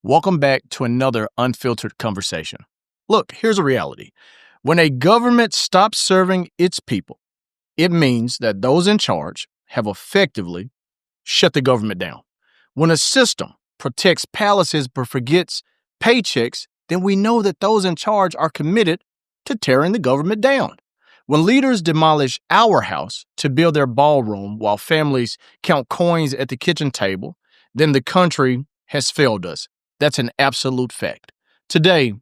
Welcome back to another unfiltered conversation. Look, here's a reality. When a government stops serving its people, it means that those in charge have effectively shut the government down. When a system protects palaces but forgets paychecks, then we know that those in charge are committed to tearing the government down. When leaders demolish our house to build their ballroom while families count coins at the kitchen table, then the country has failed us. That's an absolute fact. Today,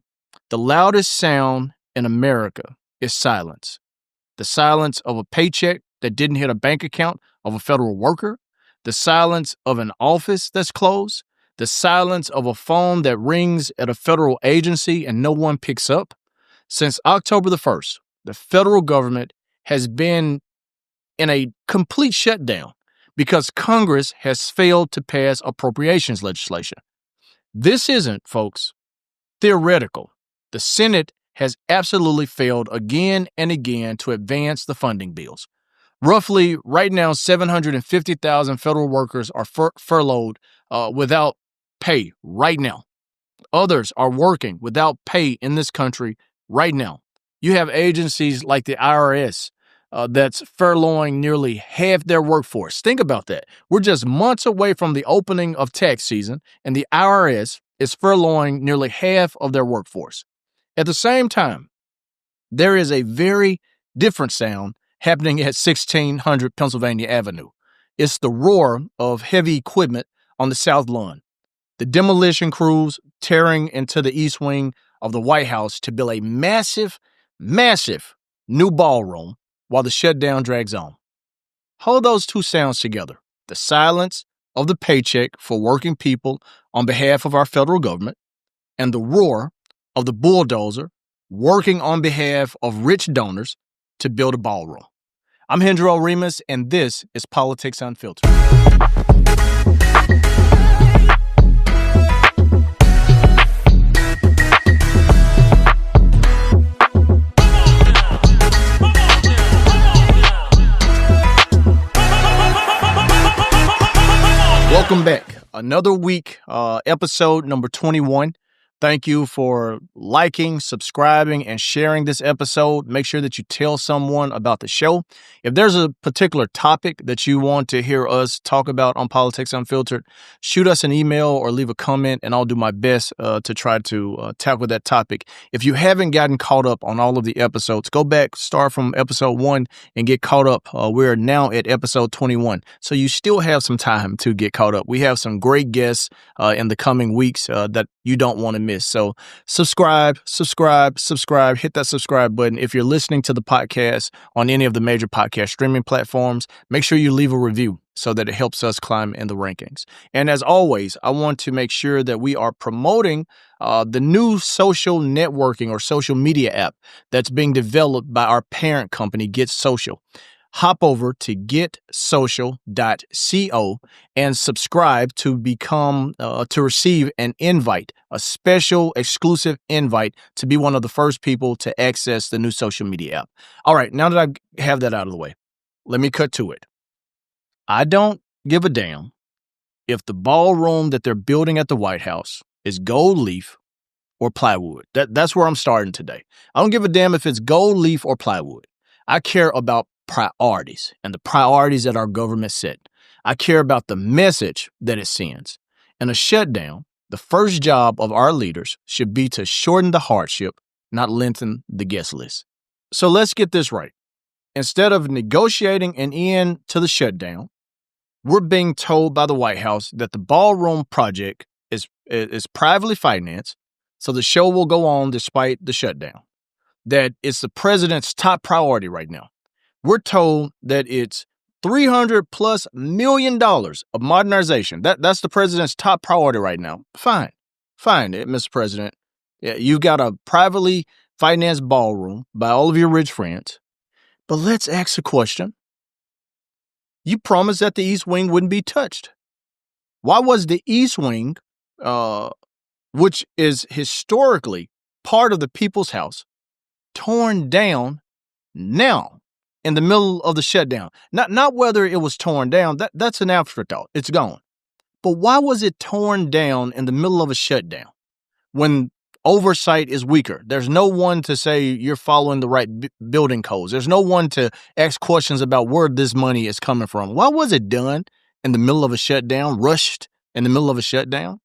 the loudest sound in America is silence. The silence of a paycheck that didn't hit a bank account of a federal worker, the silence of an office that's closed, the silence of a phone that rings at a federal agency and no one picks up. Since October the 1st, the federal government has been in a complete shutdown because Congress has failed to pass appropriations legislation. This isn't, folks, theoretical. The Senate has absolutely failed again and again to advance the funding bills. Roughly, right now, 750,000 federal workers are furloughed without pay right now. Others are working without pay in this country right now. You have agencies like the IRS that's furloughing nearly half their workforce. Think about that. We're just months away from the opening of tax season, and the IRS is furloughing nearly half of their workforce. At the same time, there is a very different sound happening at 1600 Pennsylvania Avenue. It's the roar of heavy equipment on the South Lawn. The demolition crews tearing into the east wing of the White House to build a massive new ballroom while the shutdown drags on. Hold those two sounds together. The silence of the paycheck for working people on behalf of our federal government and the roar of the bulldozer working on behalf of rich donors to build a ballroom. I'm Hendro Remus, and this is Politics Unfiltered. Welcome back. Another week, episode number 21. Thank you for liking, subscribing, and sharing this episode. Make sure that you tell someone about the show. If there's a particular topic that you want to hear us talk about on Politics Unfiltered, shoot us an email or leave a comment, and I'll do my best to try to tackle that topic. If you haven't gotten caught up on all of the episodes, go back, start from episode 1, and get caught up. We're now at episode 21, so you still have some time to get caught up. We have some great guests in the coming weeks that you don't want to miss. So subscribe, hit that subscribe button. If you're listening to the podcast on any of the major podcast streaming platforms, make sure you leave a review so that it helps us climb in the rankings. And as always, I want to make sure that we are promoting the new social networking or social media app that's being developed by our parent company, Get Social. Hop over to getsocial.co and subscribe to to receive an invite, a special exclusive invite to be one of the first people to access the new social media app. All right, now that I have that out of the way, let me cut to it. I don't give a damn if the ballroom that they're building at the White House is gold leaf or plywood. That's where I'm starting today. I don't give a damn if it's gold leaf or plywood. I care about priorities and the priorities that our government set. I care about the message that it sends. In a shutdown, the first job of our leaders should be to shorten the hardship, not lengthen the guest list. So let's get this right. Instead of negotiating an end to the shutdown, we're being told by the White House that the ballroom project is privately financed, so the show will go on despite the shutdown. That it's the president's top priority right now. We're told that it's $300+ million of modernization. That's the president's top priority right now. Fine, Mr. President. Yeah, you've got a privately financed ballroom by all of your rich friends. But let's ask a question. You promised that the East Wing wouldn't be touched. Why was the East Wing, which is historically part of the People's House, torn down now in the middle of the shutdown? Not whether it was torn down. That's an afterthought. It's gone. But why was it torn down in the middle of a shutdown when oversight is weaker? There's no one to say you're following the right building codes. There's no one to ask questions about where this money is coming from. Why was it done in the middle of a shutdown, rushed in the middle of a shutdown?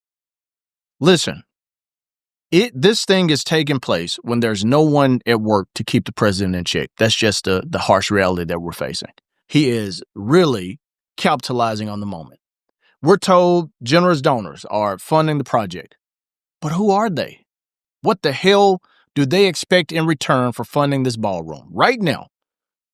Listen, this thing is taking place when there's no one at work to keep the president in check. That's just the harsh reality that we're facing. He is really capitalizing on the moment. We're told generous donors are funding the project. But who are they? What the hell do they expect in return for funding this ballroom? Right now,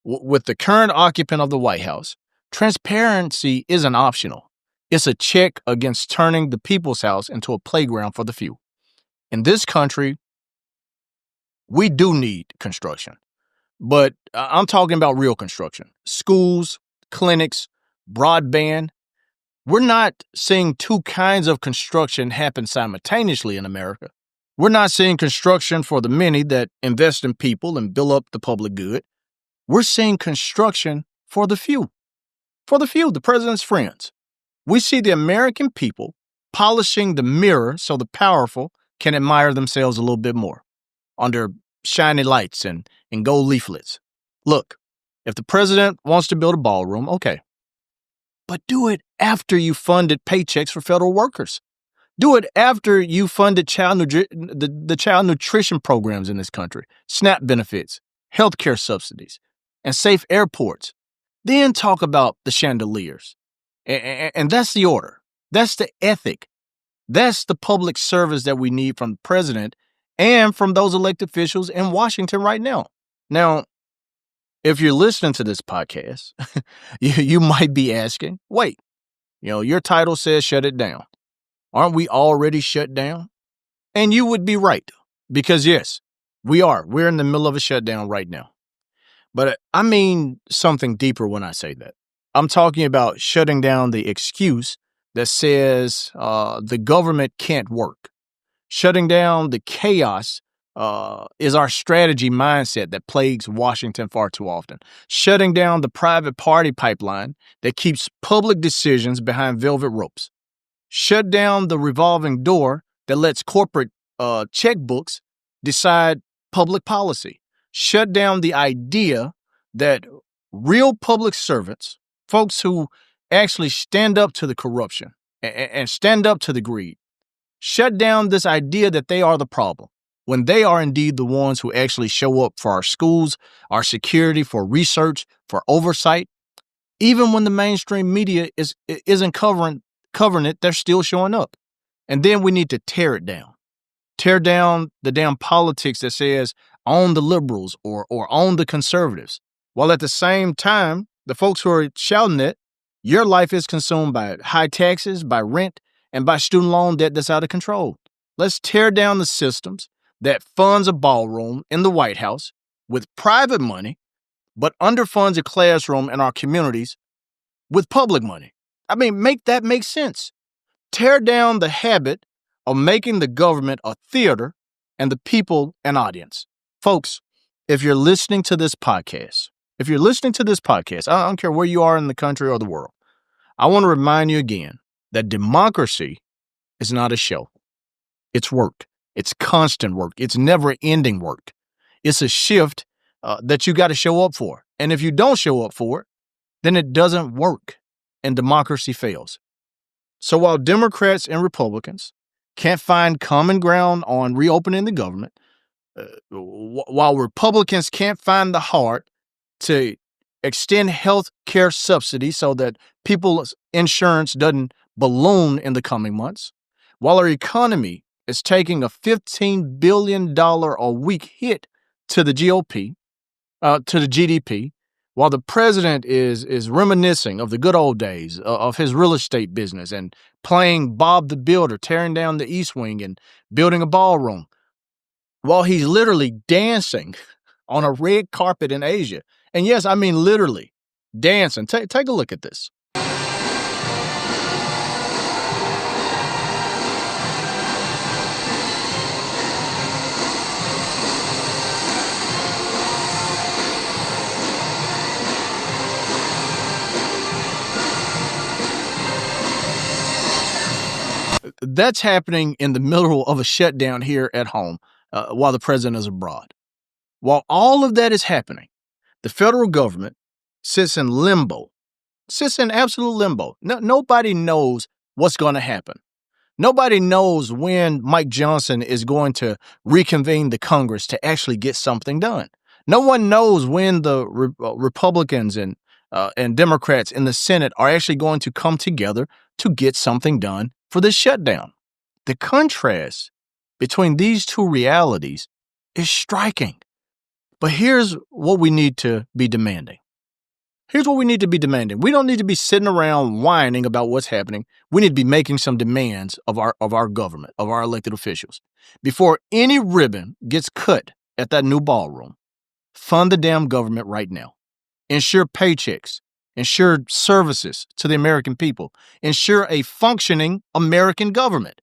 with the current occupant of the White House, transparency isn't optional. It's a check against turning the people's house into a playground for the few. In this country, we do need construction, but I'm talking about real construction. Schools, clinics, broadband. We're not seeing two kinds of construction happen simultaneously in America. We're not seeing construction for the many that invest in people and build up the public good. We're seeing construction for the few. For the few, the president's friends. We see the American people polishing the mirror so the powerful can admire themselves a little bit more under shiny lights and gold leaflets. Look, if the president wants to build a ballroom, okay. But do it after you funded paychecks for federal workers. Do it after you funded the child nutrition programs in this country, SNAP benefits, healthcare subsidies, and safe airports. Then talk about the chandeliers. And that's the order. That's the ethic. That's the public service that we need from the president and from those elected officials in Washington right now. Now, if you're listening to this podcast, you might be asking, wait, your title says shut it down. Aren't we already shut down? And you would be right, because yes, we are. We're in the middle of a shutdown right now. But I mean something deeper when I say that. I'm talking about shutting down the excuse that says the government can't work. Shutting down the chaos is our strategy mindset that plagues Washington far too often. Shutting down the private party pipeline that keeps public decisions behind velvet ropes. Shut down the revolving door that lets corporate checkbooks decide public policy. Shut down the idea that real public servants, folks who actually stand up to the corruption and stand up to the greed, shut down this idea that they are the problem when they are indeed the ones who actually show up for our schools, our security, for research, for oversight. Even when the mainstream media isn't covering it, they're still showing up. And then we need to tear it down. Tear down the damn politics that says own the liberals or own the conservatives. While at the same time, the folks who are shouting it, your life is consumed by high taxes, by rent, and by student loan debt that's out of control. Let's tear down the systems that funds a ballroom in the White House with private money, but underfunds a classroom in our communities with public money. I mean, make that make sense. Tear down the habit of making the government a theater and the people an audience. Folks, if you're listening to this podcast, I don't care where you are in the country or the world, I want to remind you again that democracy is not a show. It's work. It's constant work. It's never-ending work. It's a shift that you got to show up for. And if you don't show up for it, then it doesn't work and democracy fails. So while Democrats and Republicans can't find common ground on reopening the government, while Republicans can't find the heart to extend health care subsidies so that people's insurance doesn't balloon in the coming months, while our economy is taking a $15 billion a week hit to the GOP, to the GDP, while the president is reminiscing of the good old days of his real estate business and playing Bob the Builder, tearing down the East Wing and building a ballroom, while he's literally dancing on a red carpet in Asia. And yes, I mean literally dancing. Take a look at this. That's happening in the middle of a shutdown here at home while the president is abroad. While all of that is happening, the federal government sits in limbo, sits in absolute limbo. Nobody knows what's going to happen. Nobody knows when Mike Johnson is going to reconvene the Congress to actually get something done. No one knows when the Republicans and Democrats in the Senate are actually going to come together to get something done for this shutdown. The contrast between these two realities is striking. But here's what we need to be demanding. Here's what we need to be demanding. We don't need to be sitting around whining about what's happening. We need to be making some demands of our government, of our elected officials. Before any ribbon gets cut at that new ballroom, fund the damn government right now. Ensure paychecks. Ensure services to the American people. Ensure a functioning American government.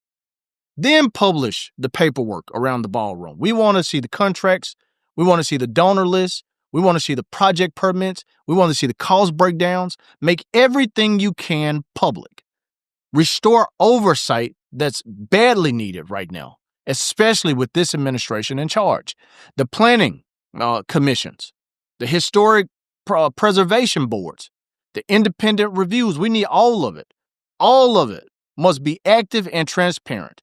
Then publish the paperwork around the ballroom. We want to see the contracts. We want to see the donor list. We want to see the project permits. We want to see the cost breakdowns. Make everything you can public. Restore oversight that's badly needed right now, especially with this administration in charge. The planning commissions, the historic preservation boards, the independent reviews. We need all of it. All of it must be active and transparent.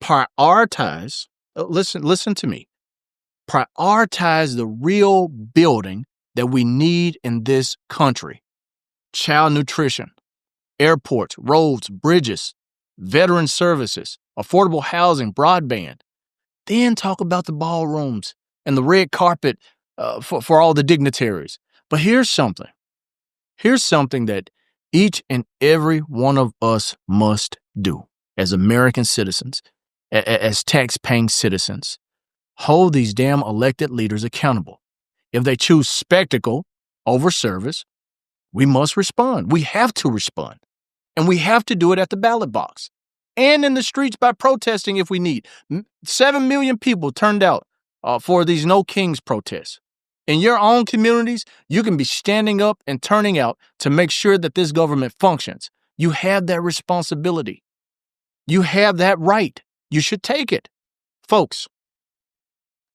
Prioritize, listen to me. Prioritize the real building that we need in this country. Child nutrition, airports, roads, bridges, veteran services, affordable housing, broadband. Then talk about the ballrooms and the red carpet for all the dignitaries. But here's something. Here's something that each and every one of us must do as American citizens, as tax-paying citizens. Hold these damn elected leaders accountable. If they choose spectacle over service, we must respond. We have to respond. And we have to do it at the ballot box and in the streets by protesting if we need. 7 million people turned out for these No Kings protests. In your own communities, you can be standing up and turning out to make sure that this government functions. You have that responsibility. You have that right. You should take it. Folks,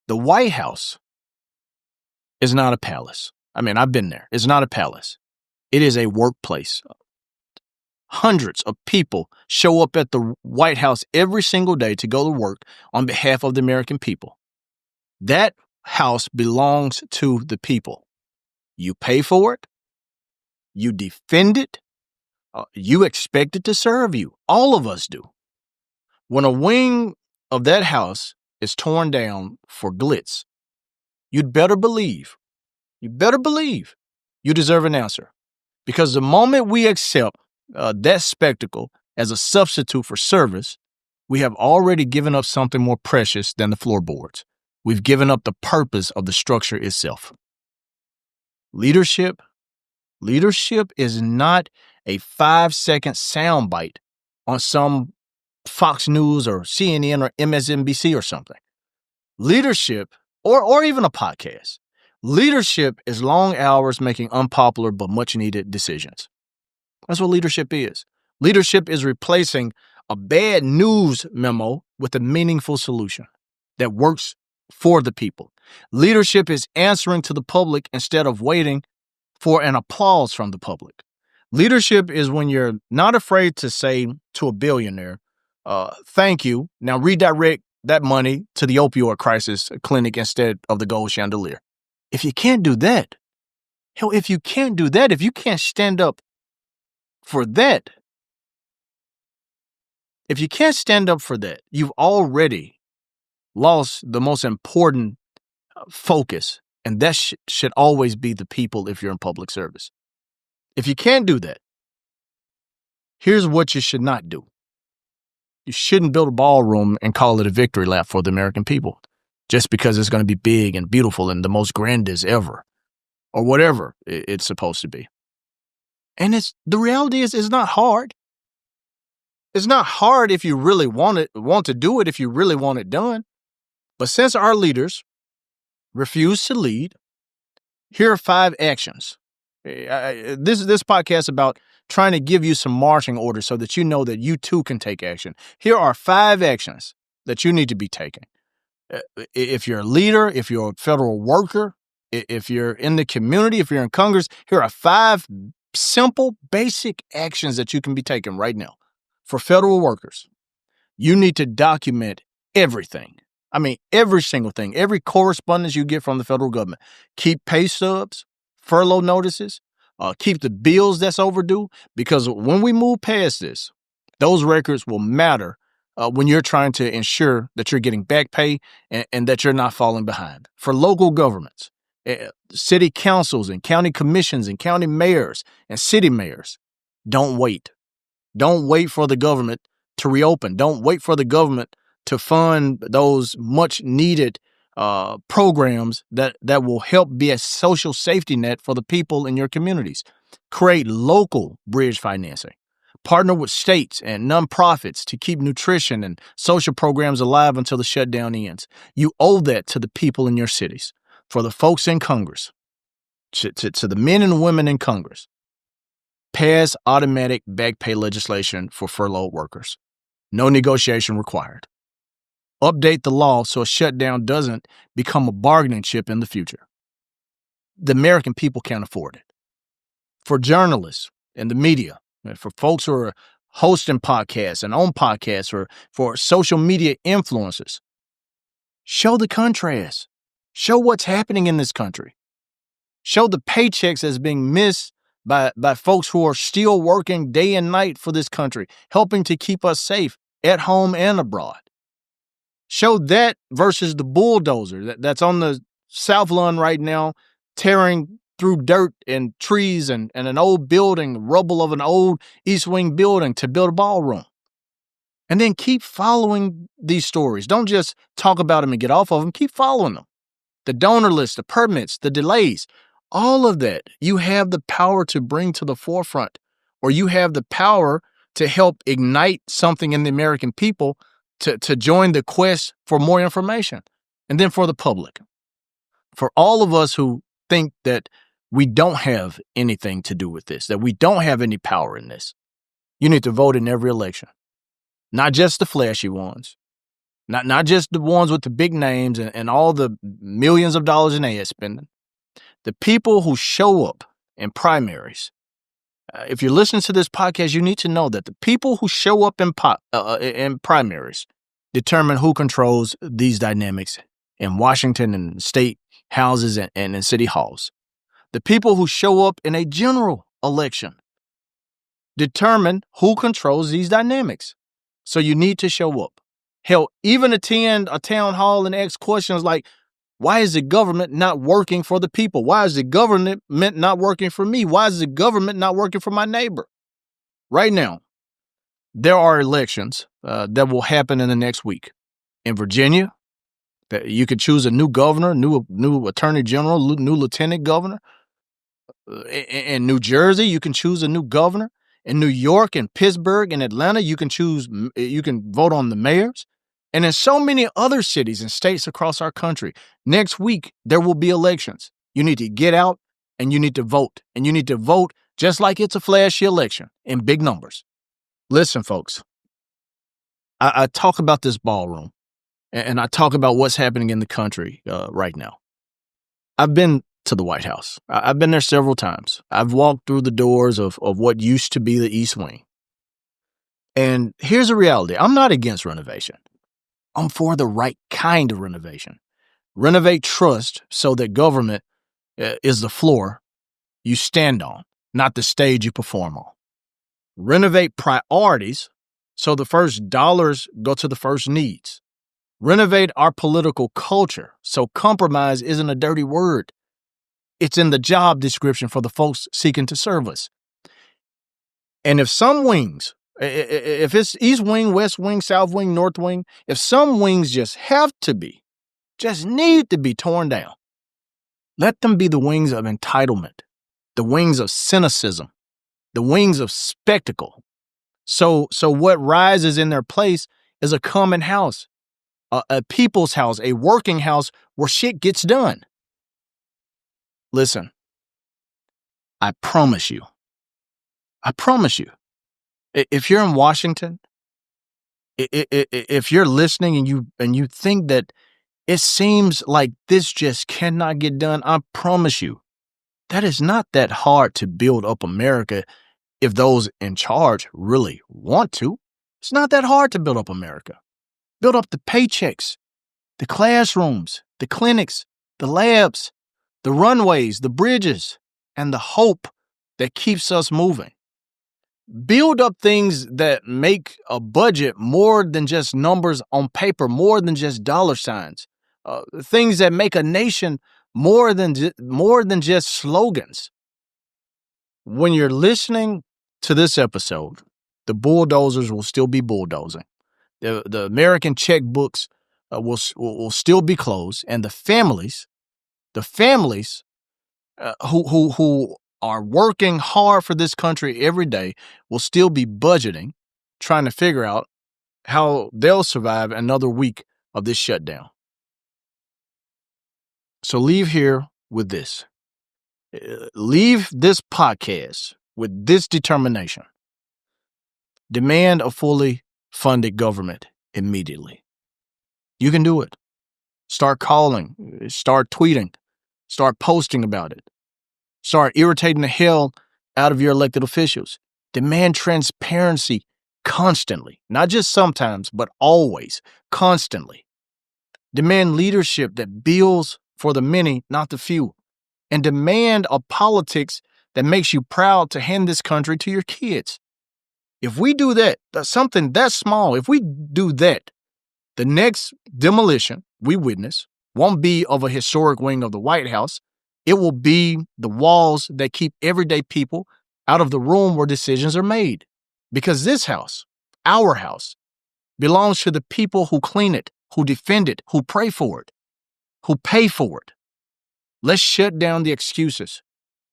the White House is not a palace. I mean, I've been there. It's not a palace. It is a workplace. Hundreds of people show up at the White House every single day to go to work on behalf of the American people. That house belongs to the people. You pay for it. You defend it. You expect it to serve you. All of us do. When a wing of that house is torn down for glitz, you'd better believe you deserve an answer. Because the moment we accept that spectacle as a substitute for service, we have already given up something more precious than the floorboards. We've given up the purpose of the structure itself. Leadership is not a 5-second soundbite on some Fox News or CNN or MSNBC or something. Leadership, or even a podcast. Leadership is long hours making unpopular but much needed decisions. That's what leadership is. Leadership is replacing a bad news memo with a meaningful solution that works for the people. Leadership is answering to the public instead of waiting for an applause from the public. Leadership is when you're not afraid to say to a billionaire, thank you. Now redirect that money to the opioid crisis clinic instead of the gold chandelier. If you can't do that, if you can't stand up for that, you've already lost the most important focus, and that should always be the people if you're in public service. If you can't do that, here's what you should not do. You shouldn't build a ballroom and call it a victory lap for the American people just because it's going to be big and beautiful and the most grandest ever or whatever it's supposed to be. And the reality is it's not hard. It's not hard if you really want to do it, if you really want it done. But since our leaders refuse to lead, here are 5 actions. This podcast about trying to give you some marching orders so that you know that you too can take action. Here are 5 actions that you need to be taking. If you're a leader, if you're a federal worker, if you're in the community, if you're in Congress, here are 5 simple, basic actions that you can be taking right now. For federal workers, you need to document everything. I mean, every single thing, every correspondence you get from the federal government. Keep pay stubs, furlough notices, keep the bills that's overdue, because when we move past this, those records will matter when you're trying to ensure that you're getting back pay and that you're not falling behind. For local governments, city councils and county commissions and county mayors and city mayors, don't wait. Don't wait for the government to reopen. Don't wait for the government to fund those much needed programs that will help be a social safety net for the people in your communities. Create local bridge financing. Partner with states and nonprofits to keep nutrition and social programs alive until the shutdown ends. You owe that to the people in your cities. For the folks in Congress, to the men and women in Congress, pass automatic back pay legislation for furloughed workers. No negotiation required. Update the law so a shutdown doesn't become a bargaining chip in the future. The American people can't afford it. For journalists and the media, for folks who are hosting podcasts and on podcasts, or for social media influencers, show the contrast. Show what's happening in this country. Show the paychecks as being missed by folks who are still working day and night for this country, helping to keep us safe at home and abroad. Show that versus the bulldozer that's on the South Lawn right now, tearing through dirt and trees and an old building, rubble of an old East Wing building to build a ballroom. And then keep following these stories. Don't just talk about them and get off of them. Keep following them. The donor list, the permits, the delays, all of that you have the power to bring to the forefront, or you have the power to help ignite something in the American people to join the quest for more information. And then for the public, for all of us who think that we don't have anything to do with this, that we don't have any power in this, you need to vote in every election, not just the flashy ones, not just the ones with the big names and all the millions of dollars in ad spending. The people who show up in primaries. If you're listening to this podcast, you need to know that the people who show up in primaries determine who controls these dynamics in Washington and state houses and in city halls. The people who show up in a general election determine who controls these dynamics. So you need to show up. Hell, even attend a town hall and ask questions like, why is the government not working for the people? Why is the government not working for me? Why is the government not working for my neighbor? Right now, there are elections that will happen in the next week. In Virginia, that you could choose a new governor, new attorney general, new lieutenant governor. In New Jersey, you can choose a new governor. In New York and Pittsburgh and Atlanta, you can vote on the mayors. And in so many other cities and states across our country, next week, there will be elections. You need to get out and you need to vote. And you need to vote just like it's a flashy election in big numbers. Listen, folks, I talk about this ballroom and I talk about what's happening in the country right now. I've been to the White House. I've been there several times. I've walked through the doors of what used to be the East Wing. And here's the reality. I'm not against renovation. I'm for the right kind of renovation. Renovate trust so that government is the floor you stand on, not the stage you perform on. Renovate priorities so the first dollars go to the first needs. Renovate our political culture so compromise isn't a dirty word. It's in the job description for the folks seeking to serve us. And if some wings, if it's East Wing, West Wing, South Wing, North Wing, if some wings just need to be torn down, let them be the wings of entitlement, the wings of cynicism, the wings of spectacle. So what rises in their place is a common house, a people's house, a working house where shit gets done. Listen, I promise you, I promise you. If you're in Washington, if you're listening and you think that it seems like this just cannot get done, I promise you, that is not that hard to build up America if those in charge really want to. It's not that hard to build up America. Build up the paychecks, the classrooms, the clinics, the labs, the runways, the bridges, and the hope that keeps us moving. Build up things that make a budget more than just numbers on paper, more than just dollar signs. Things that make a nation more than just slogans. When you're listening to this episode, the bulldozers will still be bulldozing. The American checkbooks will still be closed, and the families who are working hard for this country every day will still be budgeting, trying to figure out how they'll survive another week of this shutdown. So leave here with this. Leave this podcast with this determination. Demand a fully funded government immediately. You can do it. Start calling, start tweeting, start posting about it. Start irritating the hell out of your elected officials. Demand transparency constantly, not just sometimes, but always, constantly. Demand leadership that builds for the many, not the few. And demand a politics that makes you proud to hand this country to your kids. If we do that, something that small, if we do that, the next demolition we witness won't be of a historic wing of the White House. It will be the walls that keep everyday people out of the room where decisions are made. Because this house, our house, belongs to the people who clean it, who defend it, who pray for it, who pay for it. Let's shut down the excuses.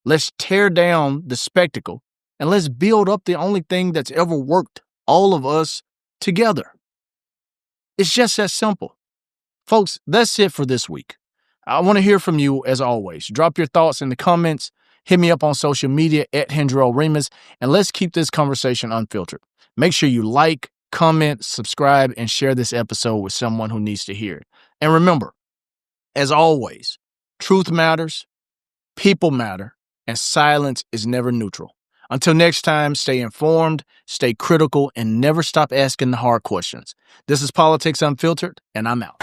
Let's tear down the spectacle, and let's build up the only thing that's ever worked all of us together. It's just that simple. Folks, that's it for this week. I want to hear from you as always. Drop your thoughts in the comments. Hit me up on social media at Hendrell Remus, and let's keep this conversation unfiltered. Make sure you like, comment, subscribe, and share this episode with someone who needs to hear it. And remember, as always, truth matters, people matter, and silence is never neutral. Until next time, stay informed, stay critical, and never stop asking the hard questions. This is Politics Unfiltered, and I'm out.